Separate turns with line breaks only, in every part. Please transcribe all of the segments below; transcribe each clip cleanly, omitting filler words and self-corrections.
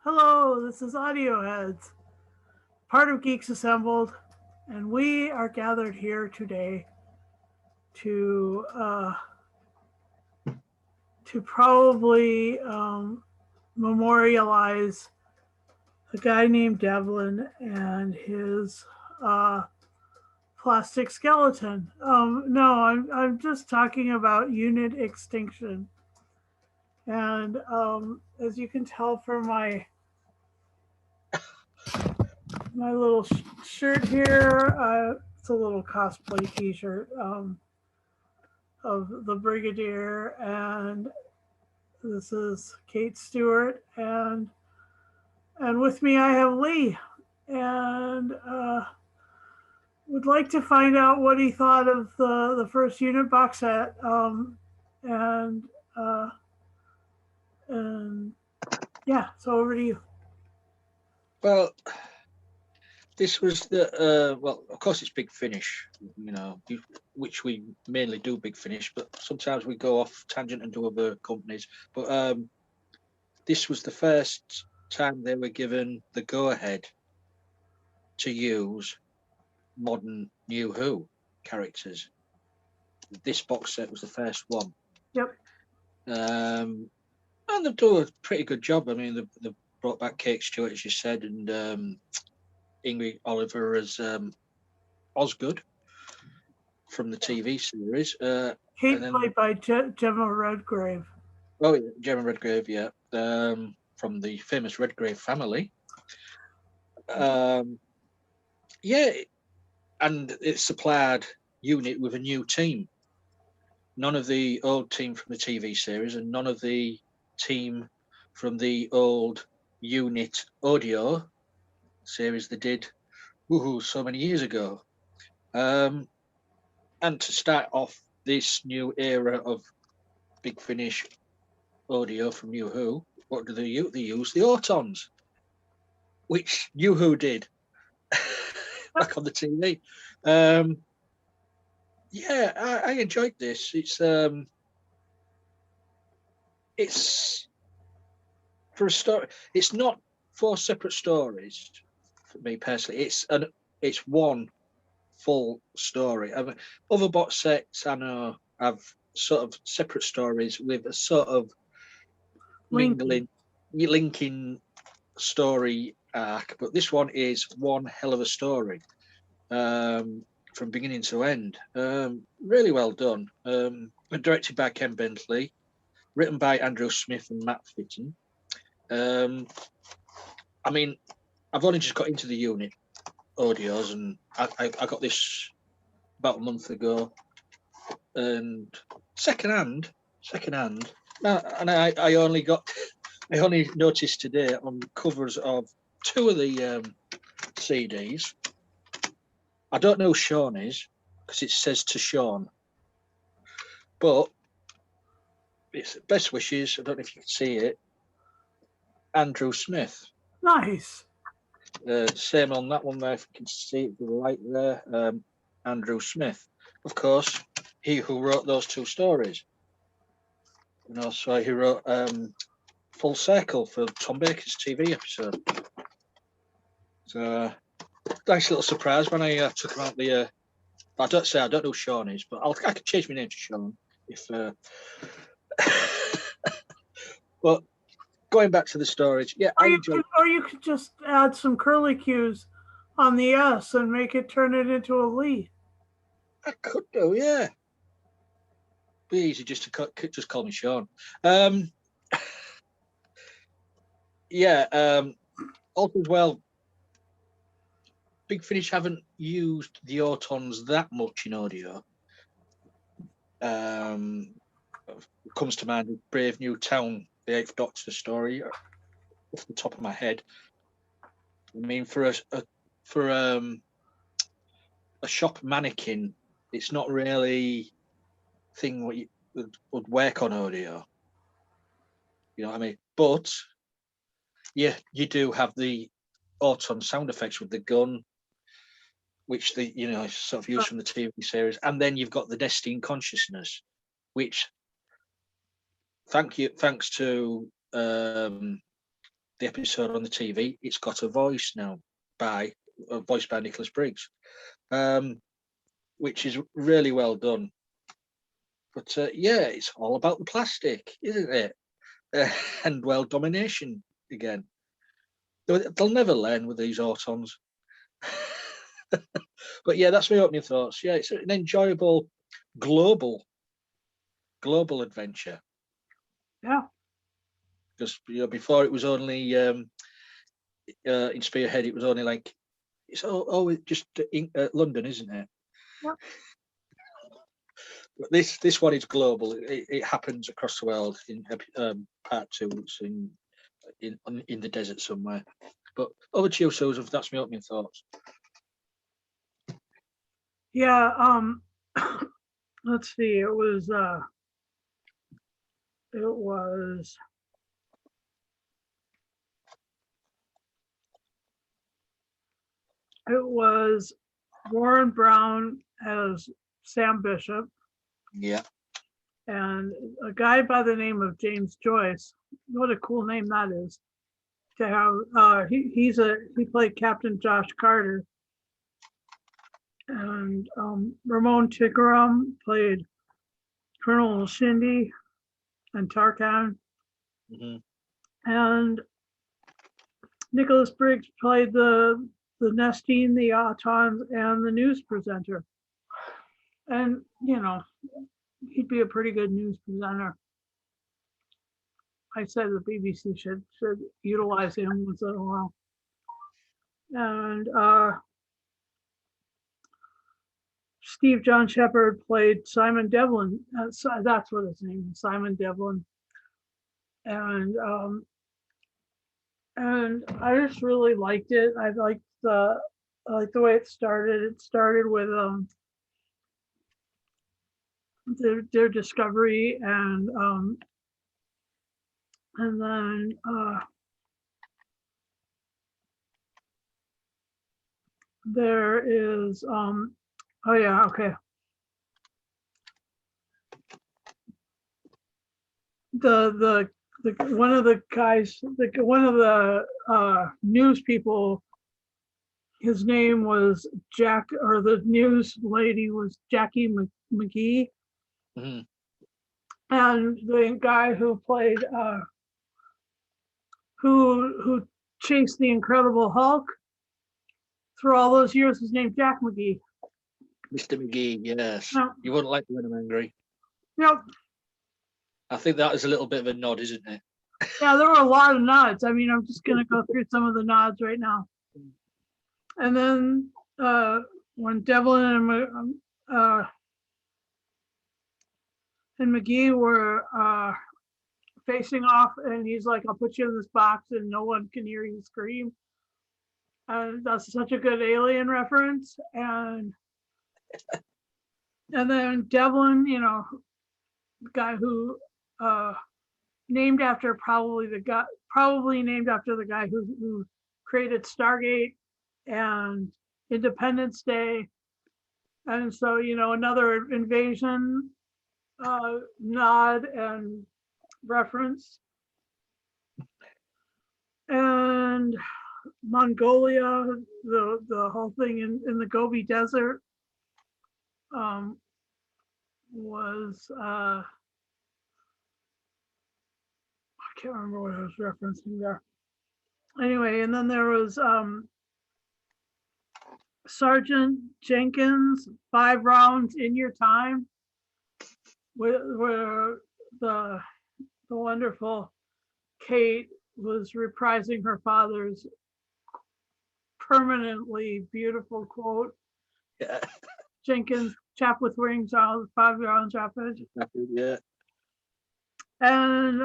Hello, this is Audio Heads, part of Geeks Assembled, and we are gathered here today to probably memorialize a guy named Devlin and his uh, plastic skeleton. No, I'm just talking about Unit Extinction, and as you can tell from my little shirt here. It's a little cosplay T-shirt of the Brigadier, and this is Kate Stewart, and with me I have Lee, and would like to find out what he thought of the first unit box set, and uh, and yeah. So over to you.
Well, this was well, of course, it's Big Finish, which we mainly do Big Finish, but sometimes we go off tangent and do other companies. But this was the first time they were given the go-ahead to use modern New Who characters. This box set was the first one.
Yep.
And they've done a pretty good job. I mean, they've brought back Kate Stewart, as you said, and Ingrid Oliver as Osgood from the TV series.
Kate played by Gemma Redgrave.
Oh, Gemma Redgrave, yeah, from the famous Redgrave family. Yeah, and it supplied unit with a new team. None of the old team from the TV series and none of the team from the old unit audio series they did so many years ago. And to start off this new era of Big Finish audio from New Who, what do they use? They use the Autons, which New Who did back on the TV. Yeah, I enjoyed this. It's for a story. It's not 4 separate stories for me personally. It's one full story. I mean, other box sets I know have sort of separate stories with a sort of linking story arc, but this one is one hell of a story from beginning to end. Really well done. Directed by Ken Bentley, written by Andrew Smith and Matt Fitton. I mean, I've only just got into the unit audios, and I got this about a month ago, and secondhand. And I only noticed today on the covers of 2 of the CDs. I don't know who Sean is because it says to Sean, but it's best wishes. I don't know if you can see it. Andrew Smith.
Nice.
Same on that one there, if you can see it right there. Andrew Smith, of course, he who wrote those 2 stories. So he wrote Full Circle for Tom Baker's TV episode. So nice little surprise when I took him out the. I don't know who Sean is, but I could change my name to Sean if. But going back to the storage, yeah,
or you could just add some curly cues on the S and make it turn it into a Lee.
I could do, yeah. Be easy just to just call me Sean. Yeah. Also, as well, Big Finish haven't used the Autons that much in audio. Comes to mind Brave New Town, the 8th Doctor story, off the top of my head. I mean, for a shop mannequin, it's not really thing what you would work on audio. You know what I mean? But yeah, you do have the Auton sound effects with the gun, which sort of used from the TV series, and then you've got the Nestene Consciousness, which thanks to the episode on the TV, it's got a voice now voiced by Nicholas Briggs, which is really well done. But yeah, it's all about the plastic, isn't it? And world domination again. They'll never learn with these Autons. But yeah, that's my opening thoughts. Yeah, it's an enjoyable global adventure.
Yeah.
Because before it was only in Spearhead, it was only like it's just London, isn't it?
Yeah.
But this one is global. It happens across the world. In part 2, it's in the desert somewhere. But over to you, Susan. That's my opening thoughts.
Yeah. Let's see. It was Warren Brown as Sam Bishop.
Yeah.
And a guy by the name of James Joyce. What a cool name that is. To have he played Captain Josh Carter. And Ramon Tickerum played Colonel Shindy and Tarkan.
Mm-hmm.
And Nicholas Briggs played the Nestene, the Autons, and the news presenter. And, he'd be a pretty good news presenter. I said the BBC should utilize him once in a while. And Steve John Shepard played Simon Devlin. That's what his name is, Simon Devlin. And I just really liked it. I liked the way it started. It started with their discovery, and then there is oh yeah, okay. The one of the guys, one of the news people, his name was Jack, or the news lady was Jackie McGee.
Mm-hmm.
And the guy who played who chased the Incredible Hulk through all those years was named Jack McGee.
Mr. McGee, yes.
No.
You wouldn't like when I'm angry.
Yep.
I think that is a little bit of a nod, isn't it?
Yeah, there were a lot of nods. I mean, I'm just going to go through some of the nods right now. And then when Devlin and McGee were facing off, and he's like, I'll put you in this box and no one can hear you scream. And that's such a good Alien reference. And then Devlin, the guy who named after the guy who created Stargate and Independence Day. And so, another invasion nod and reference. And Mongolia, the whole thing in the Gobi Desert was I can't remember what I was referencing there. Anyway, and then there was Sergeant Jenkins, 5 rounds in your time, where the wonderful Kate was reprising her father's permanently beautiful quote.
Yeah.
Jenkins, chap with wings, 5 rounds rapid.
Yeah.
And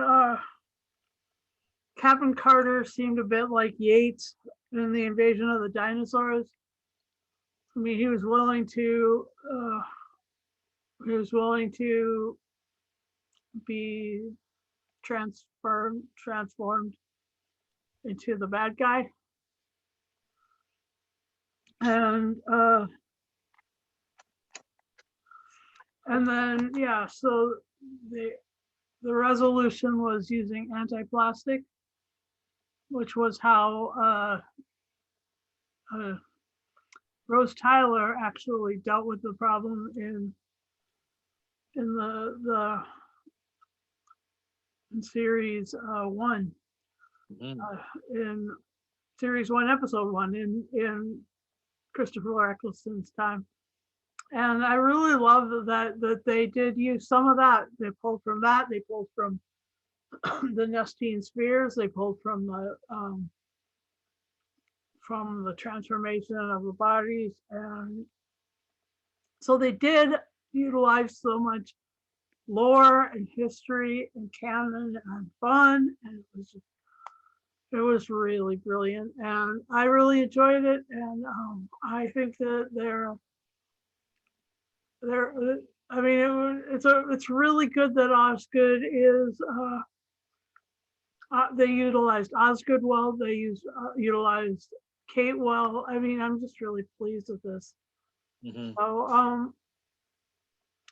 Captain Carter seemed a bit like Yates in the Invasion of the Dinosaurs. I mean, he was willing to be transformed into the bad guy. And then so the resolution was using anti-plastic. which was how Rose Tyler actually dealt with the problem in the in series one, in series one, episode one, in Christopher Eccleston's time. And I really love that they did use some of that. They pulled from that. They pulled from the Nestene spheres. They pulled from the transformation of the bodies, and so they did utilize so much lore and history and canon and fun, and it was really brilliant, and I really enjoyed it. And I think that I mean, it's really good that Osgood is they utilized Osgood well. They utilized Kate well. I mean, I'm just really pleased with this. So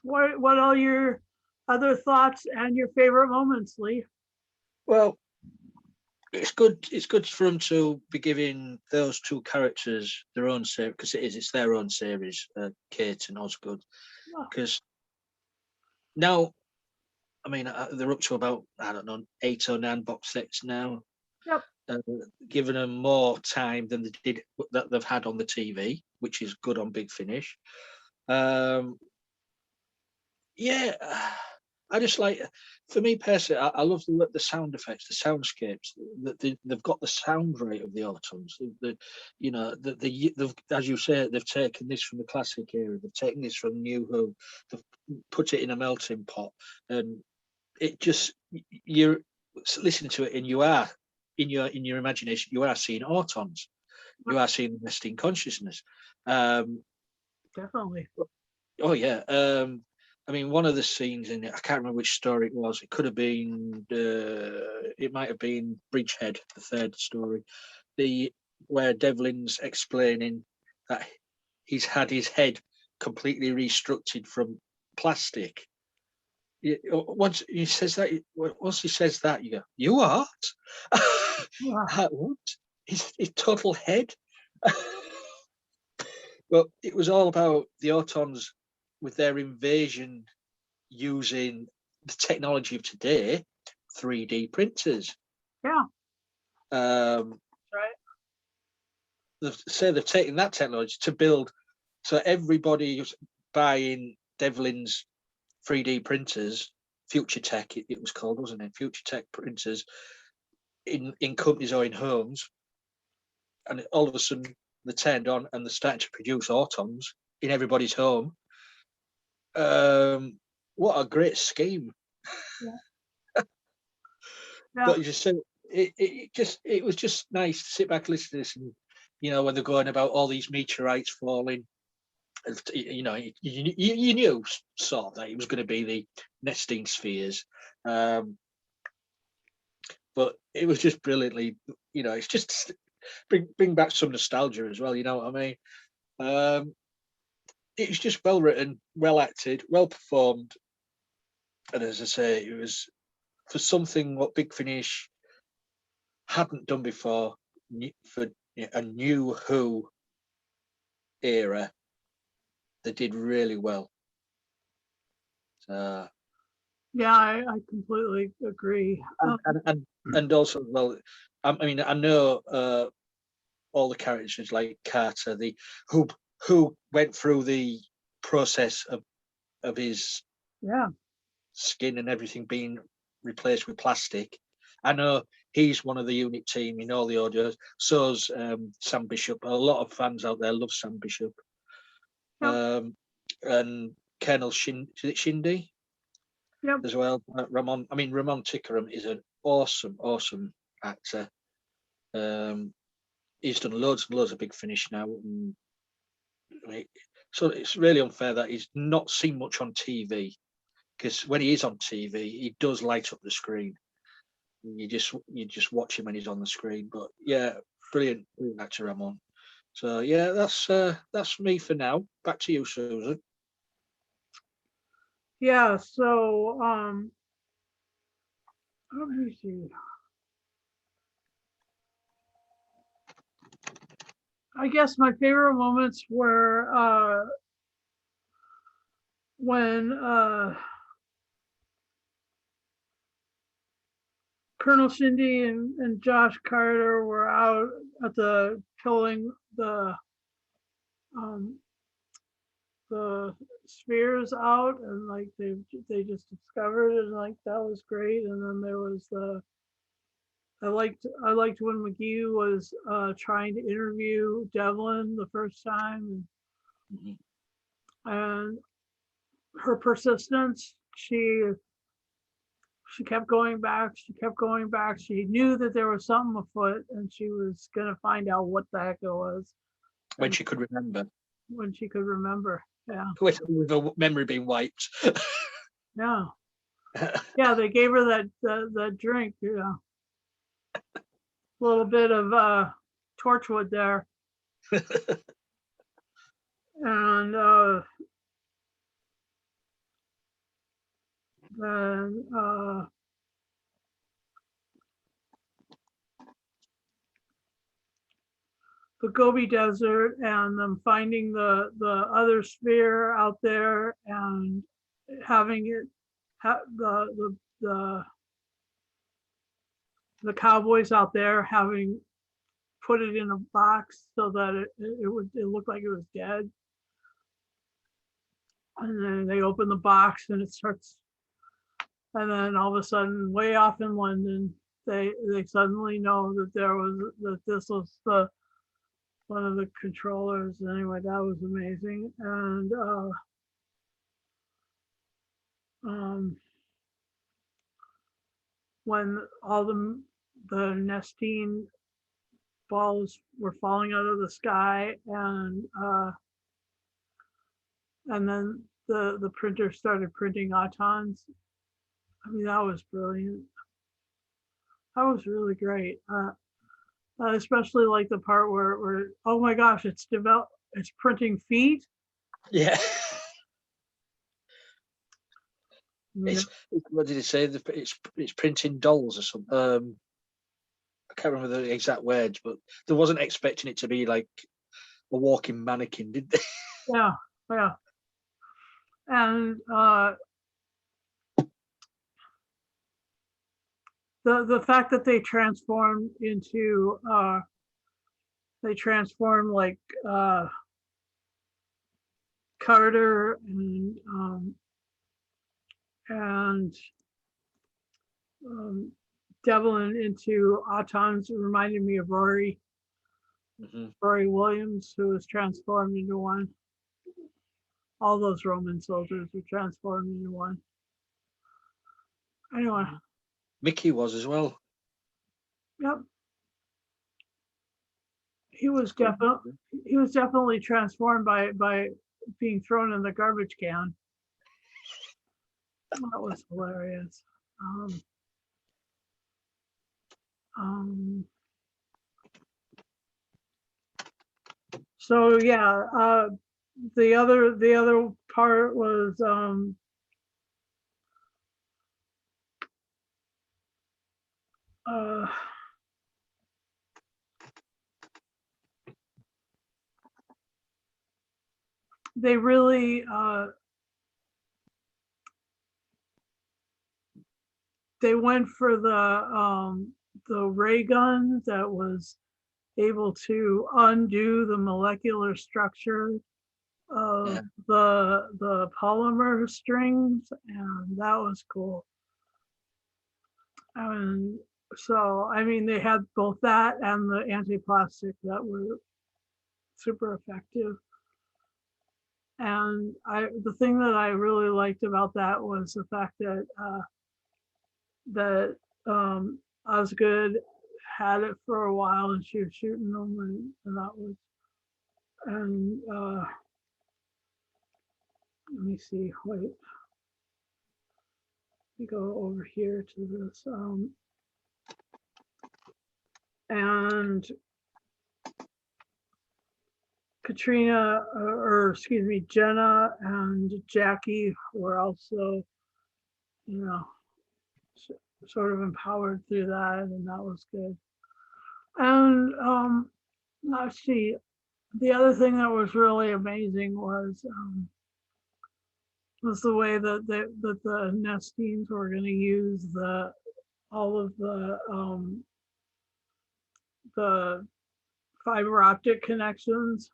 what are your other thoughts and your favorite moments, Lee?
Well, it's good. It's good for them to be giving those two characters their own series, because it's their own series, Kate and Osgood. Because now, I mean, they're up to about, I don't know, 8 or 9 box sets now.
Yep.
Giving them more time than they did that they've had on the TV, which is good on Big Finish. Yeah, I just like, for me personally, I love the sound effects, the soundscapes. They've got the sound rate of the Autons. They've, as you say, they've taken this from the classic era. They've taken this from New Who. They've put it in a melting pot, and it just, you're listening to it, and you are in your imagination, you are seeing Autons. You are seeing Nestene Consciousness.
Definitely.
Oh yeah. I mean, one of the scenes in it, I can't remember which story it was. It could have been, it might have been Bridgehead, the third story, where Devlin's explaining that he's had his head completely restructured from plastic. Once he says that, you go, "You what? What? His total head?" Well, it was all about the Autons with their invasion using the technology of today, 3D printers.
Yeah.
Right. They've taken that technology to build, so everybody was buying Devlin's 3D printers, Future Tech, it was called, wasn't it? Future Tech printers in companies or in homes. And all of a sudden they turned on and they're starting to produce Autons in everybody's home. What a great scheme.
Yeah.
But you just said it was just nice to sit back and listen to this, and when they're going about all these meteorites falling, you knew sort of that it was going to be the Nestene spheres, but it was just brilliantly, it's just bring back some nostalgia as well. You know what I mean? It was just well written, well acted, well performed, and as I say, it was for something what Big Finish hadn't done before, for a New Who era. They did really well.
Yeah, I completely agree.
And also, well, I mean, I know all the characters like Carter, who went through the process of his skin and everything being replaced with plastic. I know he's one of the unit team in all the audios. So's Sam Bishop. A lot of fans out there love Sam Bishop. And Colonel Shindy as well. Ramon Tickeram is an awesome actor. He's done loads and loads of Big Finish now. So it's really unfair that he's not seen much on TV, because when he is on TV, he does light up the screen. You just watch him when he's on the screen. But yeah, brilliant actor, Ramon. So yeah, that's me for now. Back to you, Susan.
Yeah, so let me see. I guess my favorite moments were when Colonel Shindy and Josh Carter were out at the killing um, the spheres out, and like they just discovered it, and like that was great. And then there was I liked when McGee was trying to interview Devlin the first time,
Mhm.
and her persistence. She kept going back. She kept going back. She knew that there was something afoot, and she was gonna find out what the heck it was.
When she could remember.
When she could remember. Yeah.
With her memory being wiped.
Yeah. Yeah. They gave her that drink. Yeah. A little bit of torchwood there, and then the Gobi Desert, and them finding the other sphere out there, and having it the cowboys out there having put it in a box so that it looked like it was dead, and then they open the box and it starts, and then all of a sudden way off in London they suddenly know that this was the one of the controllers. Anyway, that was amazing. And um, when all the Nestene balls were falling out of the sky, and then the printer started printing Autons. I mean, that was brilliant. That was really great. I especially like the part where oh my gosh, it's printing feet.
Yeah.
Yeah.
What did it say? It's printing dolls or something. I can't remember the exact words, but they wasn't expecting it to be like a walking mannequin, did they?
Yeah, yeah. And the fact that they transformed like Carter and Devlin into Autons reminded me of Rory Williams, who was transformed into one. All those Roman soldiers were transformed into one. Anyway,
Mickey was as well.
yep. He was definitely transformed by being thrown in the garbage can. That was hilarious. So yeah, the other part was they really they went for the ray gun that was able to undo the molecular structure of the polymer strings, and that was cool. And so, I mean, they had both that and the anti-plastic that were super effective. And the thing that I really liked about that was the fact that Osgood had it for a while, and she was shooting them, and that was, and let me see, wait, let me go over here to this, and Katrina, or excuse me, Jenna and Jackie were also, you know, sort of empowered through that, and that was good. And let's see, the other thing that was really amazing was the way that the Nestenes were going to use all of the fiber optic connections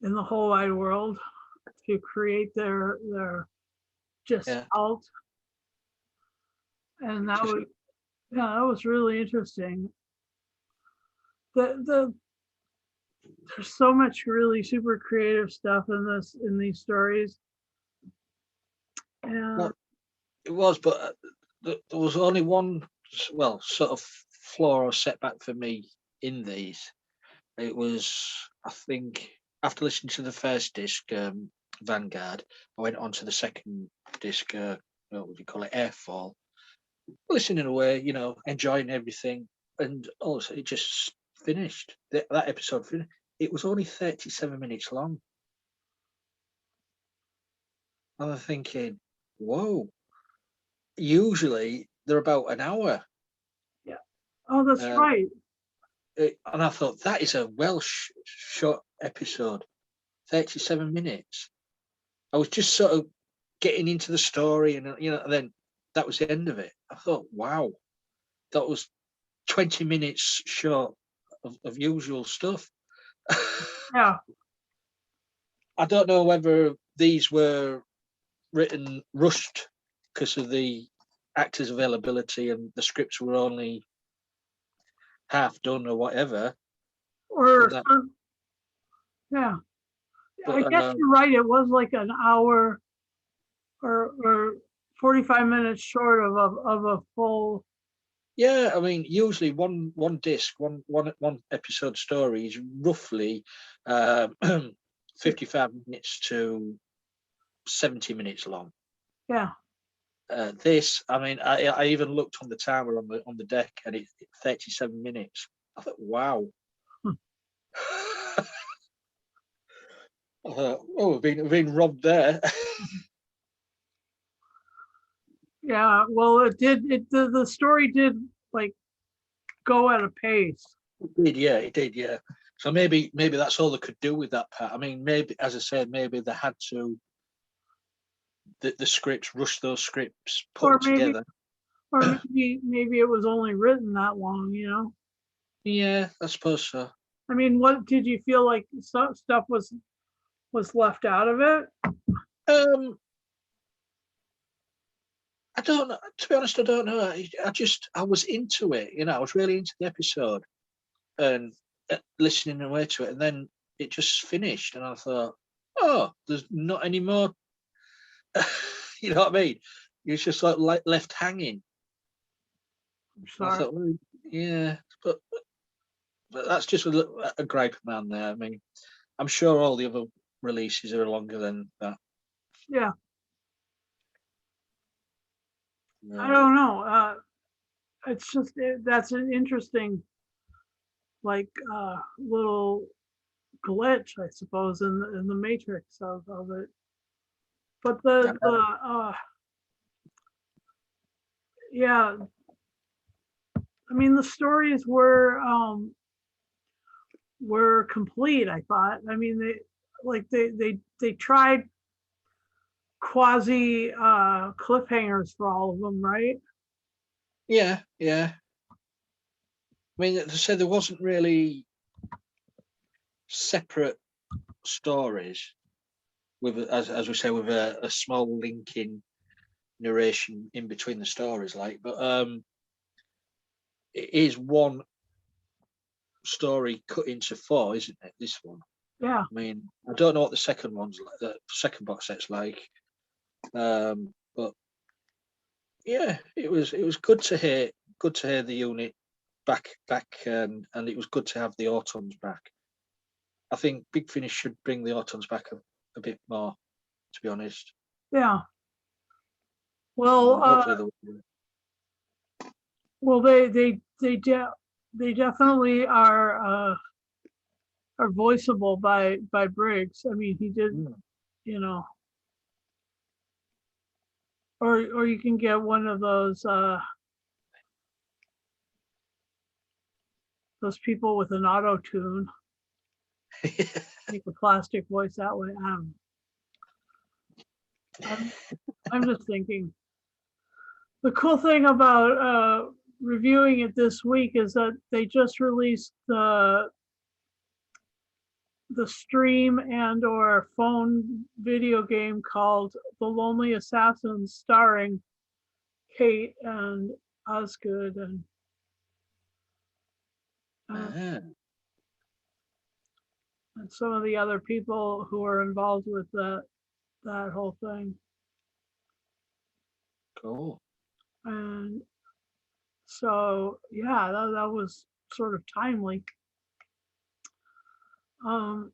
in the whole wide world to create their just
Yeah.
out. And that was, yeah, that was really interesting. There's so much really super creative stuff in these stories. And
Well, it was, but there was only one, well, sort of flaw or setback for me in these. It was, I think, after listening to the first disc, Vanguard, I went on to the second disc, what would you call it, Airfall. Listening away, enjoying everything, and also it just finished. That episode finished. It was only 37 minutes long. And I'm thinking, whoa. Usually they're about an hour.
yeah, oh, that's right.
And I thought that is a short episode, 37 minutes. I was just sort of getting into the story, and and then that was the end of it. I thought, wow, that was 20 minutes short of usual stuff.
Yeah.
I don't know whether these were written rushed because of the actors' availability and the scripts were only half done or whatever.
Or
But that,
yeah, I
but
guess you're right. It was like an hour or 45 minutes short of a full.
yeah, I mean, usually one disc, one episode story is roughly 55 minutes to 70 minutes long.
Yeah.
This, I mean, I even looked on the timer on the deck, and it's 37 minutes. I thought, wow.
Hmm.
I thought, oh, we've been robbed there.
Yeah. Well, the story did like go at a pace.
It did, yeah. So maybe that's all they could do with that part. I mean, maybe, as I said, maybe they had to the scripts, rush those scripts, put
Or
them together.
maybe it was only written that long,
Yeah, I suppose so.
I mean, what did you feel like stuff was left out of it?
Um, I don't know. To be honest, I don't know. I was into it. I was really into the episode and listening away to it, and then it just finished, and I thought, oh, there's not any more. You know what I mean? It's just like left hanging.
I'm
I
sorry.
thought, well, yeah, but that's just a gripe of mine there. I mean, I'm sure all the other releases are longer than that.
Yeah. I
No.
don't know. It's just that's an interesting like little glitch, I suppose, in the matrix of it. But yeah, I mean the stories were complete, I thought. I mean they tried quasi cliffhangers for all of them, right?
Yeah, yeah. I mean, they said there wasn't really separate stories with, as we say, with a small linking narration in between the stories, but it is one story cut into four, isn't it? This one.
Yeah.
I mean, I don't know what the second one's like, the second box set's like, but yeah, it was good to hear the unit back, and it was good to have the Autons back. I think Big Finish should bring the Autons back a bit more, to be honest.
Yeah. Well,
Hopefully
well, they definitely are voiceable by Briggs. I mean, he did, you know, or you can get one of those people with an auto tune. make a plastic voice that way. I'm just thinking. The cool thing about reviewing it this week is that they just released the stream and or phone video game called The Lonely Assassins, starring Kate and Osgood and some of the other people who are involved with that whole thing.
Cool.
And so yeah, that was sort of timely. And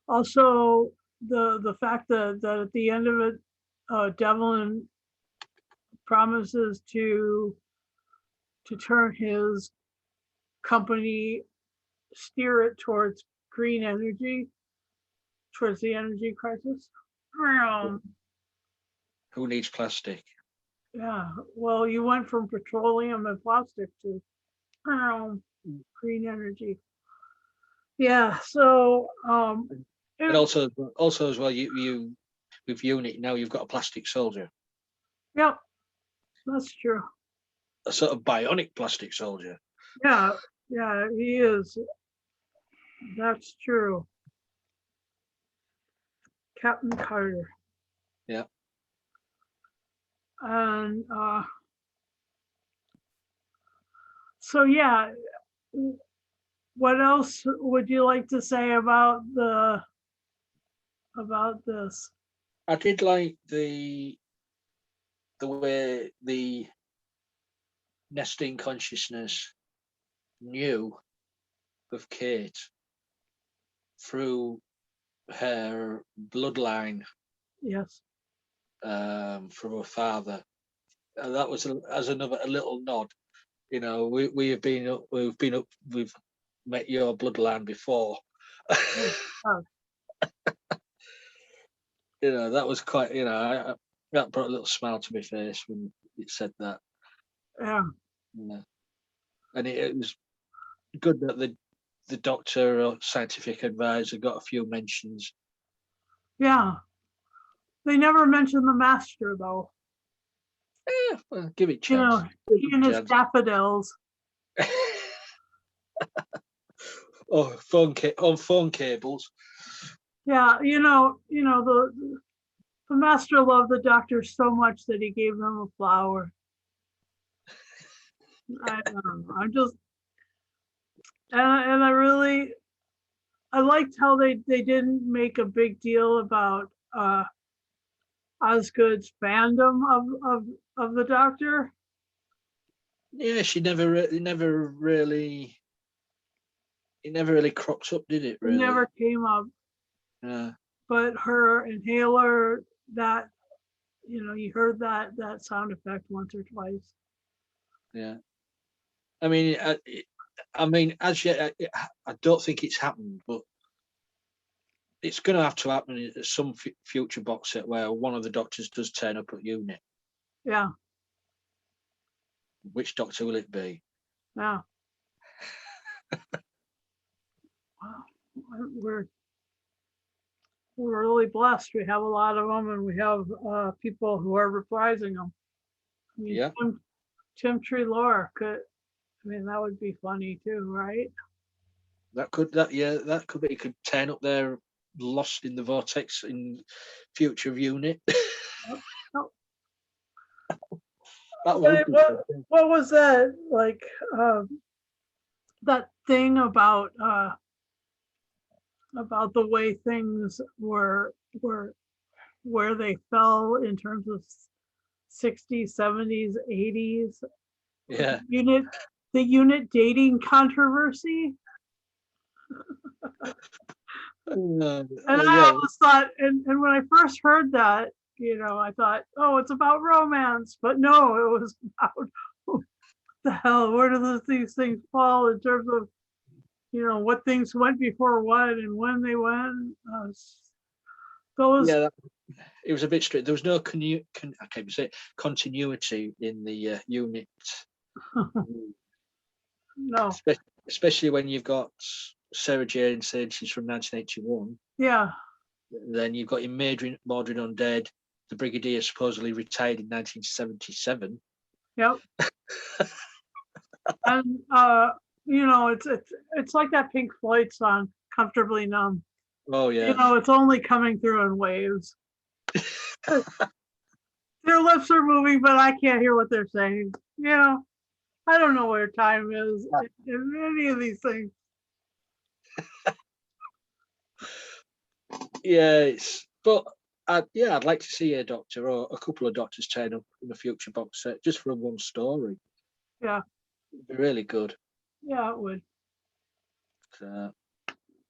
also the fact that at the end of it, Devlin promises to turn his company, steer it towards green energy, towards the energy crisis.
Who needs plastic?
Yeah, well, you went from petroleum and plastic to green energy. Yeah, so
and also as well, you with UNIT now you've got a plastic soldier.
Yep, that's true.
A sort of bionic plastic soldier.
Yeah, he is. That's true. Captain Carter.
Yeah.
And so yeah, what else would you like to say about this?
I did like the way the Nestene Consciousness knew of Kate through her bloodline.
Yes.
From her father. And that was as a little nod. You know, we've met your bloodline before.
Oh.
You know, that was quite, you know, that brought a little smile to my face when it said that.
Yeah.
And it was good that the doctor or scientific advisor got a few mentions.
Yeah. They never mentioned the master though.
Yeah, well, give it a chance.
He and his daffodils.
phone cables.
Yeah, the master loved the doctor so much that he gave him a flower. I don't know. I'm just, and I liked how they didn't make a big deal about Osgood's fandom of the doctor.
Yeah, she never really cropped up, did it? Really,
it never came up.
Yeah.
But her inhaler, that you heard that sound effect once or twice.
Yeah. I mean, as yet, I don't think it's happened, but it's going to have to happen at some future box set where one of the doctors does turn up at UNIT.
Yeah.
Which doctor will it be?
Yeah. Wow. We're really blessed. We have a lot of them, and we have people who are reprising them. I mean,
Yeah.
Tim Treloar could. I mean, that would be funny too, right?
That could be. He could turn up there, lost in the vortex in future UNIT.
What was that like? That thing about the way things were where they fell in terms of 60s, 70s, 80s.
Yeah.
The unit dating controversy. And I always thought, and when I first heard that, I thought, oh, it's about romance, but no, it was about what the hell, where do these things fall in terms of, what things went before what and when they went.
It was a bit strict. There was no continuity in the unit.
No.
especially when you've got Sarah Jane saying she's from 1981.
Yeah.
Then you've got Mordrin Undead. The Brigadier supposedly retired in 1977.
Yep. And it's like that Pink Floyd song, "Comfortably Numb."
Oh yeah.
It's only coming through in waves. Their lips are moving, but I can't hear what they're saying. I don't know where time is in any of these things.
Yeah, but I'd like to see a doctor or a couple of doctors turn up in a future box set just for one story.
Yeah.
It'd be really good.
Yeah, it would.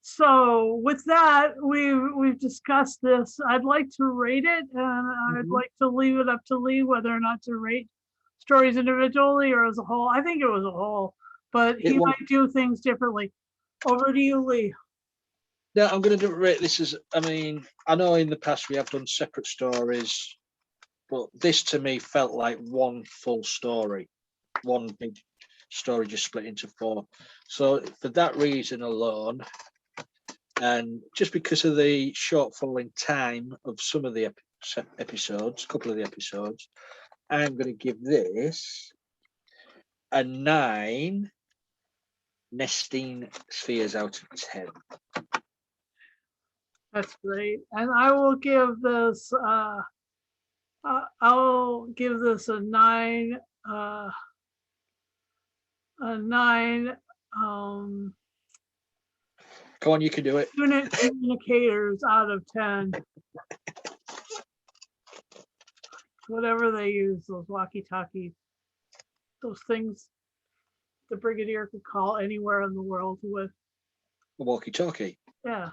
So with that, we've discussed this. I'd like to rate it, and I'd like to leave it up to Lee whether or not to rate stories individually or as a whole. I think it was a whole, but he might do things differently. Over to you, Lee.
Yeah, I'm going to rate this as, I know in the past we have done separate stories, but this to me felt like one full story, one big story just split into 4. So for that reason alone, and just because of the shortfall in time of some of the episodes, a couple of the episodes, I'm going to give this a 9 Nestene spheres out of 10.
That's great. And I will give this I'll give this a 9
Go on, you can do it.
unit communicators out of 10. Whatever they use, those walkie-talkies, those things the Brigadier could call anywhere in the world with.
A walkie-talkie.
Yeah.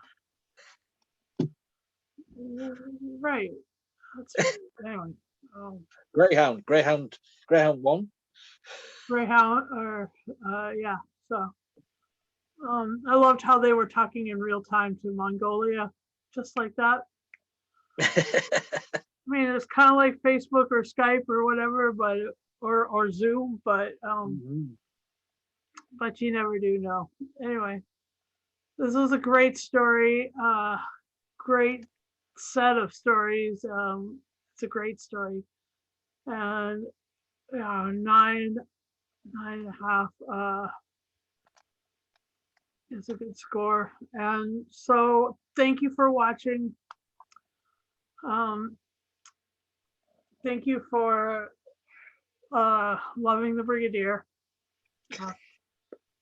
Right. Anyway.
Greyhound 1.
Greyhound, or yeah. So, I loved how they were talking in real time to Mongolia, just like that. It's kind of like Facebook or Skype or whatever, but or Zoom, but but you never do know. Anyway, this was a great story. Great set of stories. It's a great story, and 9.5 is a good score. And so, thank you for watching. Thank you for loving the Brigadier.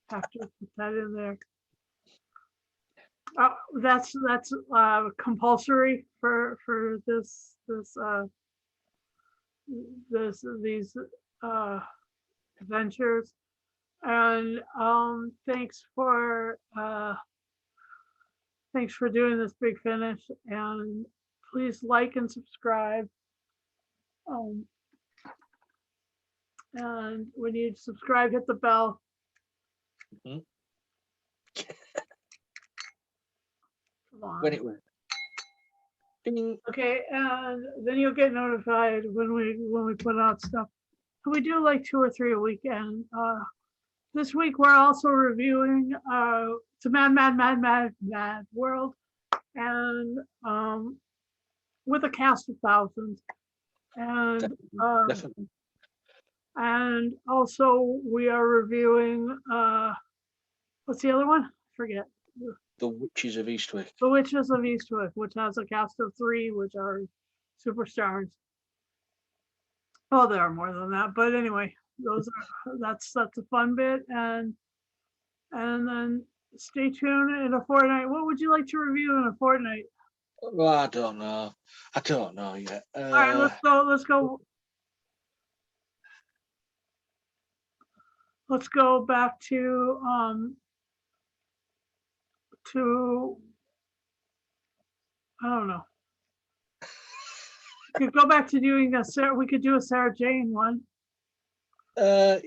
Have to put that in there. That's compulsory for these adventures. And thanks for doing this big finish. And please like and subscribe. And when you subscribe, hit the bell.
When it went. Ding.
Okay, and then you'll get notified when we put out stuff. We do like 2 or 3 a weekend. This week we're also reviewing It's a Mad World, and with a cast of thousands. And
Definitely.
And also we are reviewing what's the other one? I forget.
The Witches of Eastwick.
The Witches of Eastwick, which has a cast of 3, which are superstars. Oh, there are more than that, but anyway, that's a fun bit, and then stay tuned in a fortnight. What would you like to review in a fortnight?
Well, I don't know yet.
All right, let's go. Let's go back to I don't know. We could go back to doing we could do a Sarah Jane one.
Yeah,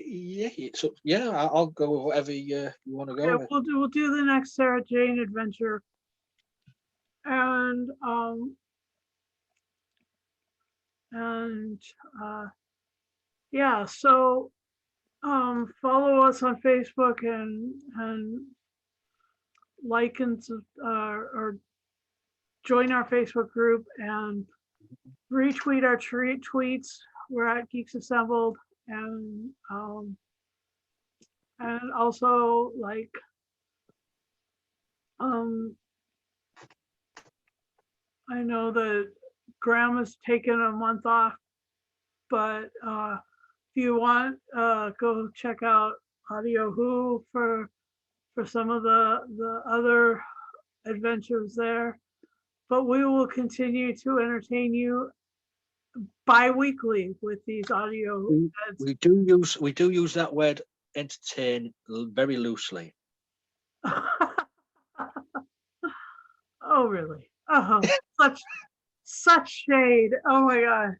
I'll go with whatever you want to go with.
We'll do the next Sarah Jane adventure. And yeah, so follow us on Facebook and like and or join our Facebook group and retweet our tweets. We're at Geeks Assembled, and also like I know that Grandma's taken a month off, but if you want, go check out Audio Who for some of the other adventures there. But we will continue to entertain you bi-weekly with these audio eds.
We do use that word entertain very loosely.
Oh really? Oh, such shade. Oh my gosh.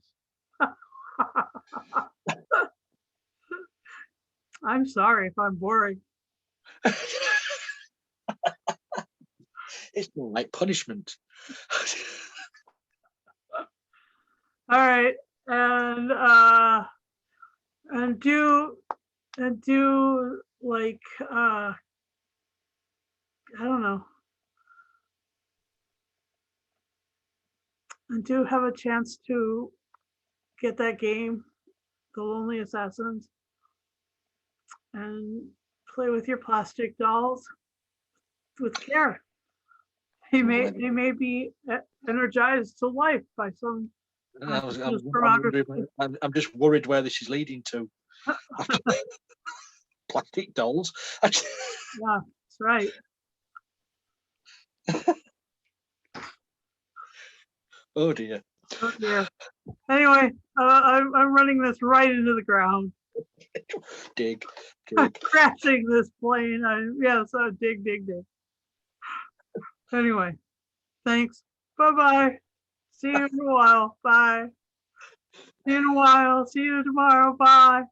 I'm sorry if I'm boring.
It's more like punishment.
All right, and do like I don't know, and do have a chance to get that game, The Lonely Assassins, and play with your plastic dolls with care. They may be energized to life by some.
I'm just worried where this is leading to. Plastic dolls.
Yeah, that's right.
Oh dear.
Oh dear. Anyway, I'm running this right into the ground.
Dig.
I'm crashing this plane. So dig. Anyway, thanks. Bye-bye. See you in a while. Bye. See you in a while. See you tomorrow. Bye.